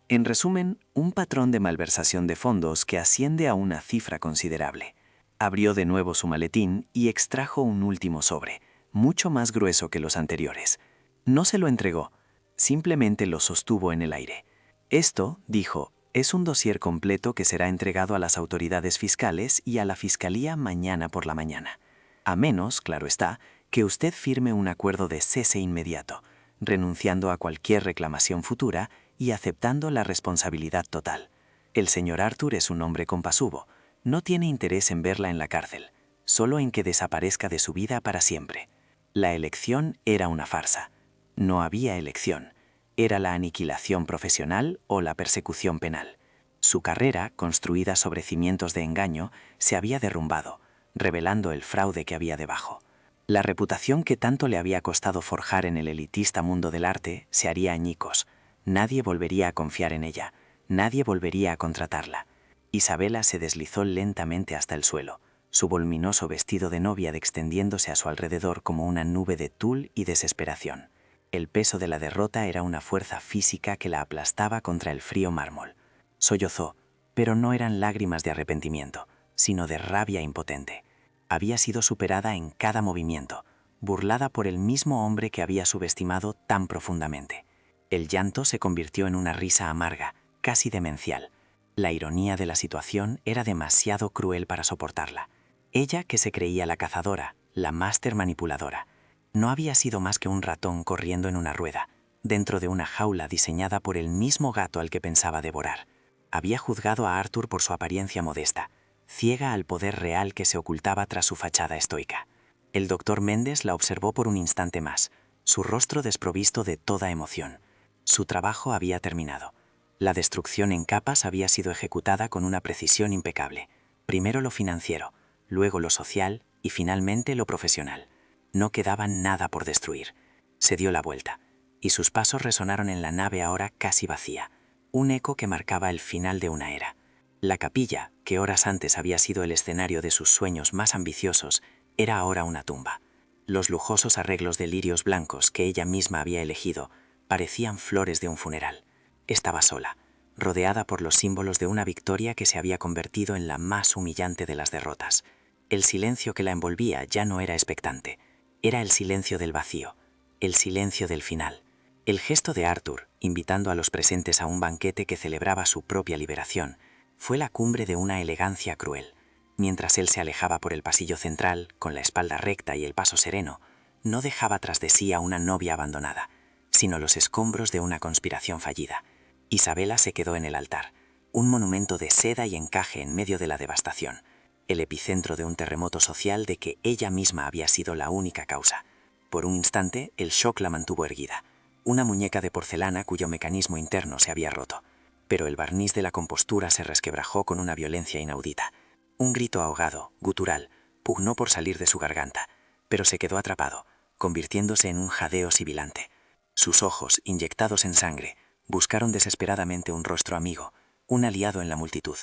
En resumen, un patrón de malversación de fondos que asciende a una cifra considerable. Abrió de nuevo su maletín y extrajo un último sobre, mucho más grueso que los anteriores. No se lo entregó, simplemente lo sostuvo en el aire. Esto, dijo, es un dossier completo que será entregado a las autoridades fiscales y a la Fiscalía mañana por la mañana. A menos, claro está, que usted firme un acuerdo de cese inmediato, renunciando a cualquier reclamación futura y aceptando la responsabilidad total. El señor Arthur es un hombre compasivo. No tiene interés en verla en la cárcel, solo en que desaparezca de su vida para siempre. La elección era una farsa. No había elección. Era la aniquilación profesional o la persecución penal. Su carrera, construida sobre cimientos de engaño, se había derrumbado, revelando el fraude que había debajo. La reputación que tanto le había costado forjar en el elitista mundo del arte se haría añicos. Nadie volvería a confiar en ella, nadie volvería a contratarla. Isabela se deslizó lentamente hasta el suelo, su voluminoso vestido de novia extendiéndose a su alrededor como una nube de tul y desesperación. El peso de la derrota era una fuerza física que la aplastaba contra el frío mármol. Sollozó, pero no eran lágrimas de arrepentimiento, sino de rabia impotente. Había sido superada en cada movimiento, burlada por el mismo hombre que había subestimado tan profundamente. El llanto se convirtió en una risa amarga, casi demencial. La ironía de la situación era demasiado cruel para soportarla. Ella, que se creía la cazadora, la máster manipuladora, no había sido más que un ratón corriendo en una rueda, dentro de una jaula diseñada por el mismo gato al que pensaba devorar. Había juzgado a Arthur por su apariencia modesta, ciega al poder real que se ocultaba tras su fachada estoica. El doctor Méndez la observó por un instante más, su rostro desprovisto de toda emoción. Su trabajo había terminado. La destrucción en capas había sido ejecutada con una precisión impecable. Primero lo financiero, luego lo social y finalmente lo profesional. No quedaba nada por destruir. Se dio la vuelta, y sus pasos resonaron en la nave ahora casi vacía, un eco que marcaba el final de una era. La capilla, que horas antes había sido el escenario de sus sueños más ambiciosos, era ahora una tumba. Los lujosos arreglos de lirios blancos que ella misma había elegido, parecían flores de un funeral. Estaba sola, rodeada por los símbolos de una victoria que se había convertido en la más humillante de las derrotas. El silencio que la envolvía ya no era expectante. Era el silencio del vacío, el silencio del final. El gesto de Arthur, invitando a los presentes a un banquete que celebraba su propia liberación, fue la cumbre de una elegancia cruel. Mientras él se alejaba por el pasillo central, con la espalda recta y el paso sereno, no dejaba tras de sí a una novia abandonada, sino los escombros de una conspiración fallida. Isabela se quedó en el altar, un monumento de seda y encaje en medio de la devastación, el epicentro de un terremoto social de que ella misma había sido la única causa. Por un instante, el shock la mantuvo erguida, una muñeca de porcelana cuyo mecanismo interno se había roto, pero el barniz de la compostura se resquebrajó con una violencia inaudita. Un grito ahogado, gutural, pugnó por salir de su garganta, pero se quedó atrapado, convirtiéndose en un jadeo sibilante. Sus ojos, inyectados en sangre, buscaron desesperadamente un rostro amigo, un aliado en la multitud,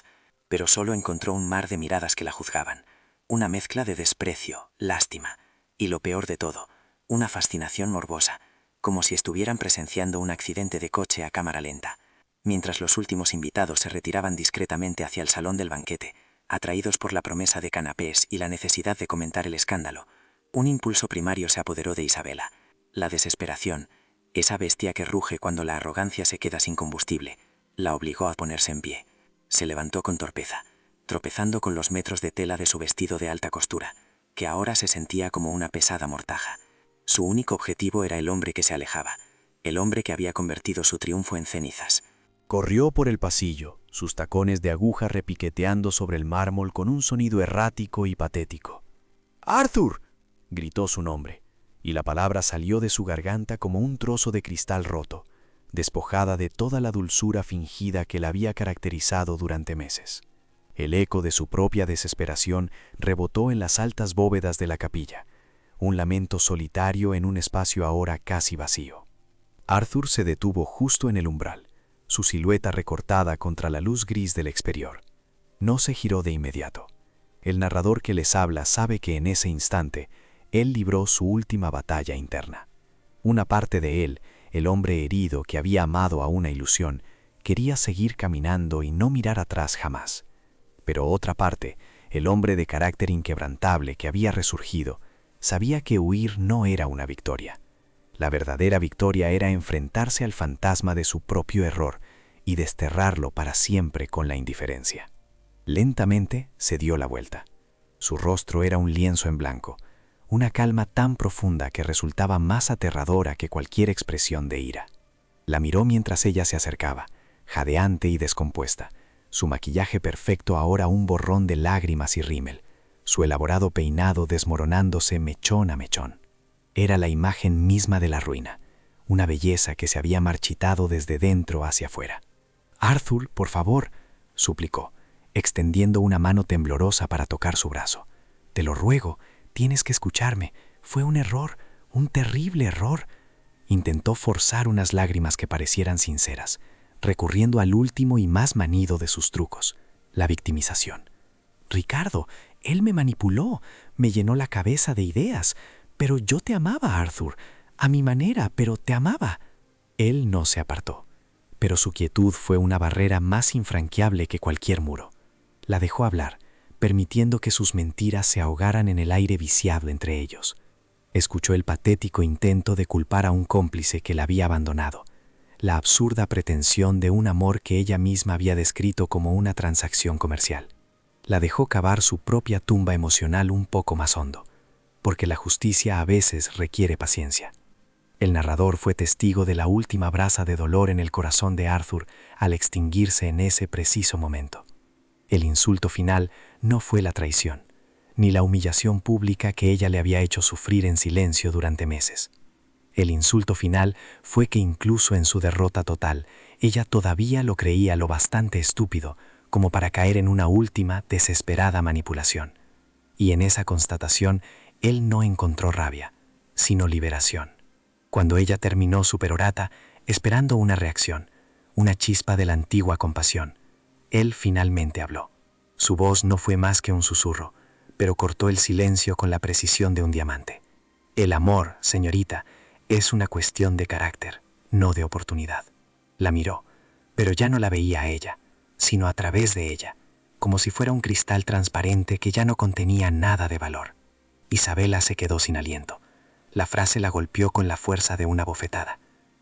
pero solo encontró un mar de miradas que la juzgaban, una mezcla de desprecio, lástima, y lo peor de todo, una fascinación morbosa, como si estuvieran presenciando un accidente de coche a cámara lenta. Mientras los últimos invitados se retiraban discretamente hacia el salón del banquete, atraídos por la promesa de canapés y la necesidad de comentar el escándalo, un impulso primario se apoderó de Isabela. La desesperación, esa bestia que ruge cuando la arrogancia se queda sin combustible, la obligó a ponerse en pie. Se levantó con torpeza, tropezando con los metros de tela de su vestido de alta costura, que ahora se sentía como una pesada mortaja. Su único objetivo era el hombre que se alejaba, el hombre que había convertido su triunfo en cenizas. Corrió por el pasillo, sus tacones de aguja repiqueteando sobre el mármol con un sonido errático y patético. ¡Arthur!, gritó su nombre, y la palabra salió de su garganta como un trozo de cristal roto, despojada de toda la dulzura fingida que la había caracterizado durante meses. El eco de su propia desesperación rebotó en las altas bóvedas de la capilla, un lamento solitario en un espacio ahora casi vacío. Arthur se detuvo justo en el umbral, su silueta recortada contra la luz gris del exterior. No se giró de inmediato. El narrador que les habla sabe que en ese instante él libró su última batalla interna. Una parte de él, el hombre herido que había amado a una ilusión, quería seguir caminando y no mirar atrás jamás. Pero otra parte, el hombre de carácter inquebrantable que había resurgido, sabía que huir no era una victoria. La verdadera victoria era enfrentarse al fantasma de su propio error y desterrarlo para siempre con la indiferencia. Lentamente se dio la vuelta. Su rostro era un lienzo en blanco, una calma tan profunda que resultaba más aterradora que cualquier expresión de ira. La miró mientras ella se acercaba, jadeante y descompuesta, su maquillaje perfecto ahora un borrón de lágrimas y rímel, su elaborado peinado desmoronándose mechón a mechón. Era la imagen misma de la ruina, una belleza que se había marchitado desde dentro hacia afuera. «Arthur, por favor», suplicó, extendiendo una mano temblorosa para tocar su brazo. «Te lo ruego, tienes que escucharme. Fue un error, un terrible error». Intentó forzar unas lágrimas que parecieran sinceras, recurriendo al último y más manido de sus trucos, la victimización. «Ricardo, él me manipuló, me llenó la cabeza de ideas. Pero yo te amaba, Arthur, a mi manera, pero te amaba». Él no se apartó, pero su quietud fue una barrera más infranqueable que cualquier muro. La dejó hablar, permitiendo que sus mentiras se ahogaran en el aire viciado entre ellos. Escuchó el patético intento de culpar a un cómplice que la había abandonado, la absurda pretensión de un amor que ella misma había descrito como una transacción comercial. La dejó cavar su propia tumba emocional un poco más hondo, porque la justicia a veces requiere paciencia. El narrador fue testigo de la última brasa de dolor en el corazón de Arthur al extinguirse en ese preciso momento. El insulto final no fue la traición, ni la humillación pública que ella le había hecho sufrir en silencio durante meses. El insulto final fue que incluso en su derrota total, ella todavía lo creía lo bastante estúpido como para caer en una última, desesperada manipulación. Y en esa constatación, él no encontró rabia, sino liberación. Cuando ella terminó su perorata, esperando una reacción, una chispa de la antigua compasión, él finalmente habló. Su voz no fue más que un susurro, pero cortó el silencio con la precisión de un diamante. «El amor, señorita, es una cuestión de carácter. no de oportunidad. La miró, pero ya no la veía a ella, sino a través de ella, como si fuera un cristal transparente que ya no contenía nada de valor. Isabela se quedó sin aliento. La frase la golpeó con la fuerza de una bofetada.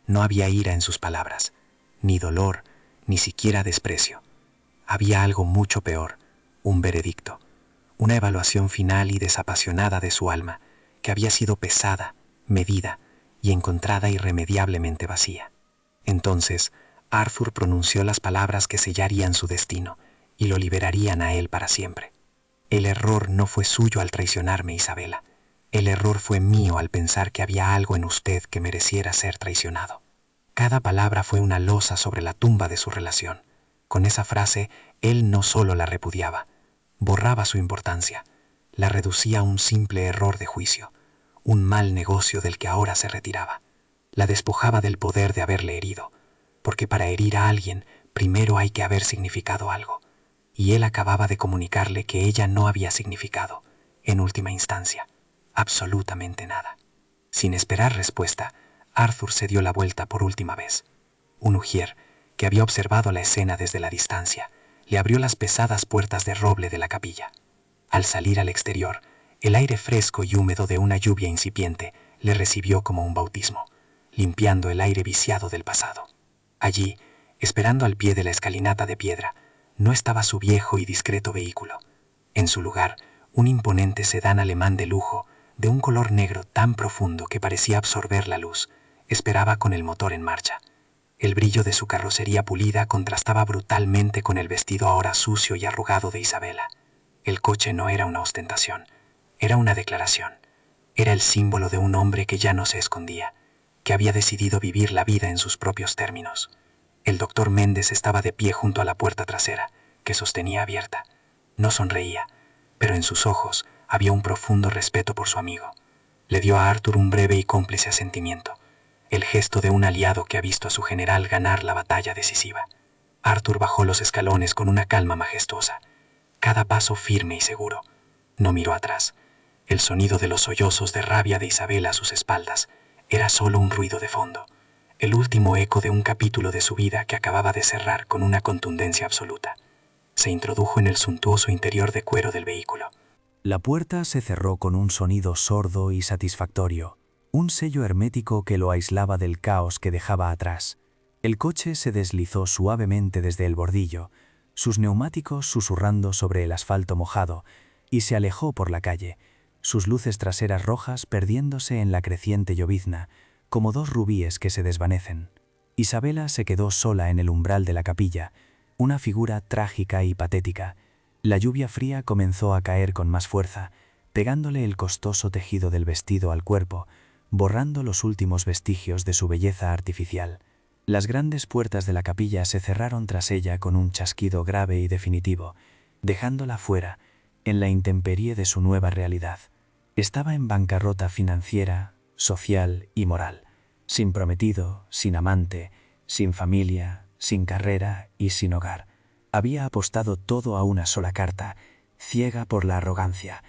No había ira en sus palabras, ni dolor, ni siquiera desprecio. Había algo mucho peor, un veredicto, una evaluación final y desapasionada de su alma, que había sido pesada, medida y encontrada irremediablemente vacía. Entonces, Arthur pronunció las palabras que sellarían su destino y lo liberarían a él para siempre. El error no fue suyo al traicionarme, Isabela. El error fue mío al pensar que había algo en usted que mereciera ser traicionado. Cada palabra fue una losa sobre la tumba de su relación. Con esa frase, él no solo la repudiaba, borraba su importancia, la reducía a un simple error de juicio, un mal negocio del que ahora se retiraba. La despojaba del poder de haberle herido, porque para herir a alguien primero hay que haber significado algo, y él acababa de comunicarle que ella no había significado, en última instancia, absolutamente nada. Sin esperar respuesta, Arthur se dio la vuelta por última vez. Un ujier, que había observado la escena desde la distancia, le abrió las pesadas puertas de roble de la capilla. Al salir al exterior, el aire fresco y húmedo de una lluvia incipiente le recibió como un bautismo, limpiando el aire viciado del pasado. Allí, esperando al pie de la escalinata de piedra, no estaba su viejo y discreto vehículo. En su lugar, un imponente sedán alemán de lujo, de un color negro tan profundo que parecía absorber la luz, esperaba con el motor en marcha. El brillo de su carrocería pulida contrastaba brutalmente con el vestido ahora sucio y arrugado de Isabela. El coche no era una ostentación, era una declaración. Era el símbolo de un hombre que ya no se escondía, que había decidido vivir la vida en sus propios términos. El doctor Méndez estaba de pie junto a la puerta trasera, que sostenía abierta. No sonreía, pero en sus ojos había un profundo respeto por su amigo. Le dio a Arthur un breve y cómplice asentimiento, el gesto de un aliado que ha visto a su general ganar la batalla decisiva. Arthur bajó los escalones con una calma majestuosa, cada paso firme y seguro. No miró atrás. El sonido de los sollozos de rabia de Isabela a sus espaldas era solo un ruido de fondo, el último eco de un capítulo de su vida que acababa de cerrar con una contundencia absoluta. Se introdujo en el suntuoso interior de cuero del vehículo. La puerta se cerró con un sonido sordo y satisfactorio, un sello hermético que lo aislaba del caos que dejaba atrás. El coche se deslizó suavemente desde el bordillo, sus neumáticos susurrando sobre el asfalto mojado, y se alejó por la calle, sus luces traseras rojas perdiéndose en la creciente llovizna, como dos rubíes que se desvanecen. Isabela se quedó sola en el umbral de la capilla, una figura trágica y patética. La lluvia fría comenzó a caer con más fuerza, pegándole el costoso tejido del vestido al cuerpo, borrando los últimos vestigios de su belleza artificial. Las grandes puertas de la capilla se cerraron tras ella con un chasquido grave y definitivo, dejándola fuera, en la intemperie de su nueva realidad. Estaba en bancarrota financiera, social y moral, sin prometido, sin amante, sin familia, sin carrera y sin hogar. Había apostado todo a una sola carta, ciega por la arrogancia,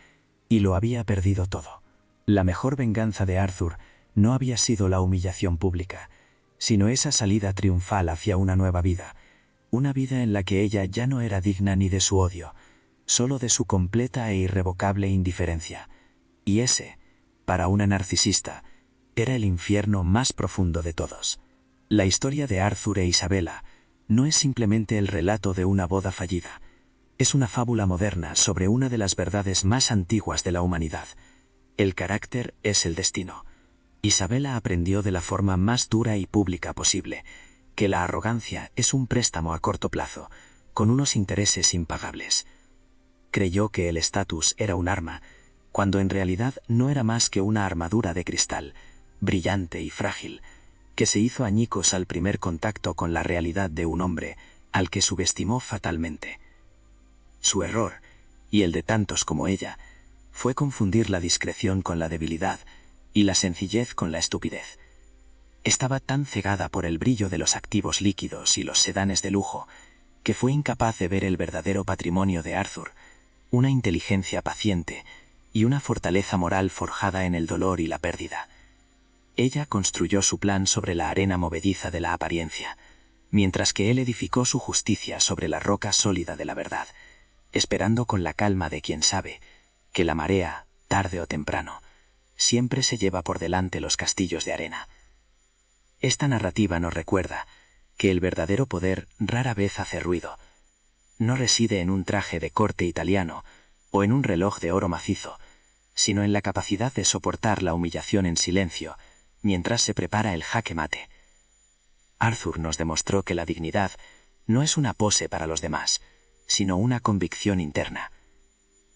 y lo había perdido todo. La mejor venganza de Arthur no había sido la humillación pública, sino esa salida triunfal hacia una nueva vida, una vida en la que ella ya no era digna ni de su odio, solo de su completa e irrevocable indiferencia. Y ese, para una narcisista, era el infierno más profundo de todos. La historia de Arthur e Isabela no es simplemente el relato de una boda fallida. Es una fábula moderna sobre una de las verdades más antiguas de la humanidad. El carácter es el destino. Isabela aprendió de la forma más dura y pública posible que la arrogancia es un préstamo a corto plazo, con unos intereses impagables. Creyó que el estatus era un arma, cuando en realidad no era más que una armadura de cristal, brillante y frágil, que se hizo añicos al primer contacto con la realidad de un hombre al que subestimó fatalmente. Su error, y el de tantos como ella, fue confundir la discreción con la debilidad y la sencillez con la estupidez. Estaba tan cegada por el brillo de los activos líquidos y los sedanes de lujo que fue incapaz de ver el verdadero patrimonio de Arthur, una inteligencia paciente y una fortaleza moral forjada en el dolor y la pérdida. Ella construyó su plan sobre la arena movediza de la apariencia, mientras que él edificó su justicia sobre la roca sólida de la verdad, esperando con la calma de quien sabe que la marea, tarde o temprano, siempre se lleva por delante los castillos de arena. Esta narrativa nos recuerda que el verdadero poder rara vez hace ruido. No reside en un traje de corte italiano o en un reloj de oro macizo, sino en la capacidad de soportar la humillación en silencio mientras se prepara el jaque mate. Arthur nos demostró que la dignidad no es una pose para los demás, sino una convicción interna.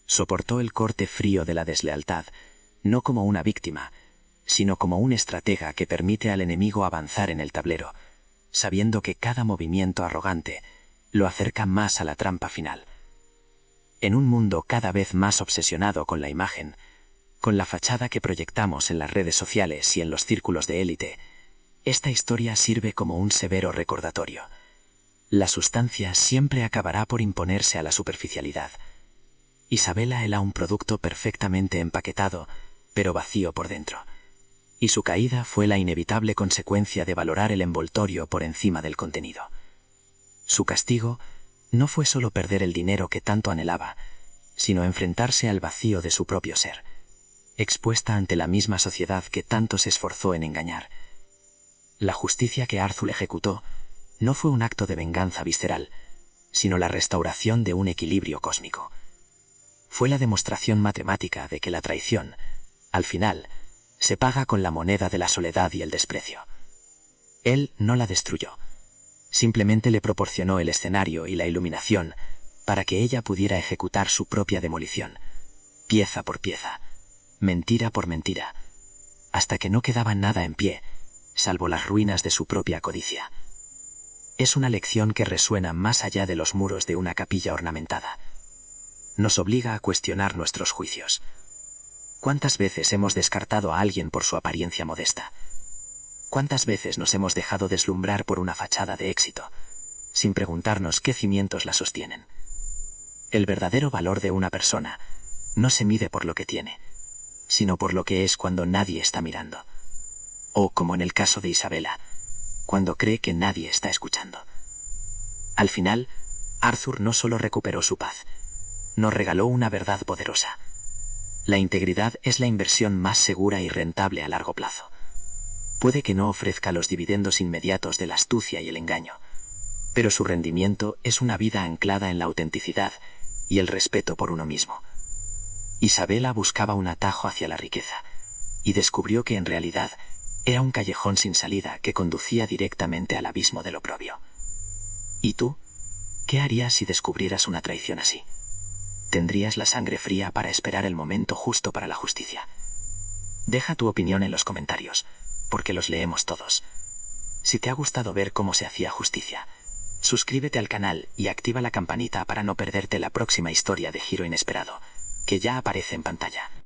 Soportó el corte frío de la deslealtad, no como una víctima, sino como un estratega que permite al enemigo avanzar en el tablero, sabiendo que cada movimiento arrogante lo acerca más a la trampa final. En un mundo cada vez más obsesionado con la imagen, con la fachada que proyectamos en las redes sociales y en los círculos de élite, esta historia sirve como un severo recordatorio. La sustancia siempre acabará por imponerse a la superficialidad. Isabela era un producto perfectamente empaquetado, pero vacío por dentro. Y su caída fue la inevitable consecuencia de valorar el envoltorio por encima del contenido. Su castigo no fue solo perder el dinero que tanto anhelaba, sino enfrentarse al vacío de su propio ser, expuesta ante la misma sociedad que tanto se esforzó en engañar. La justicia que Arthur ejecutó no fue un acto de venganza visceral, sino la restauración de un equilibrio cósmico. Fue la demostración matemática de que la traición, al final, se paga con la moneda de la soledad y el desprecio. Él no la destruyó, simplemente le proporcionó el escenario y la iluminación para que ella pudiera ejecutar su propia demolición, pieza por pieza, mentira por mentira, hasta que no quedaba nada en pie, salvo las ruinas de su propia codicia. Es una lección que resuena más allá de los muros de una capilla ornamentada. Nos obliga a cuestionar nuestros juicios. ¿Cuántas veces hemos descartado a alguien por su apariencia modesta? ¿Cuántas veces nos hemos dejado deslumbrar por una fachada de éxito, sin preguntarnos qué cimientos la sostienen? El verdadero valor de una persona no se mide por lo que tiene, sino por lo que es cuando nadie está mirando. O, como en el caso de Isabela, cuando cree que nadie está escuchando. Al final, Arthur no solo recuperó su paz, nos regaló una verdad poderosa. La integridad es la inversión más segura y rentable a largo plazo. Puede que no ofrezca los dividendos inmediatos de la astucia y el engaño, pero su rendimiento es una vida anclada en la autenticidad y el respeto por uno mismo. Isabela buscaba un atajo hacia la riqueza y descubrió que en realidad era un callejón sin salida que conducía directamente al abismo del oprobio. ¿Y tú? ¿Qué harías si descubrieras una traición así? ¿Tendrías la sangre fría para esperar el momento justo para la justicia? Deja tu opinión en los comentarios, porque los leemos todos. Si te ha gustado ver cómo se hacía justicia, suscríbete al canal y activa la campanita para no perderte la próxima historia de giro inesperado, que ya aparece en pantalla.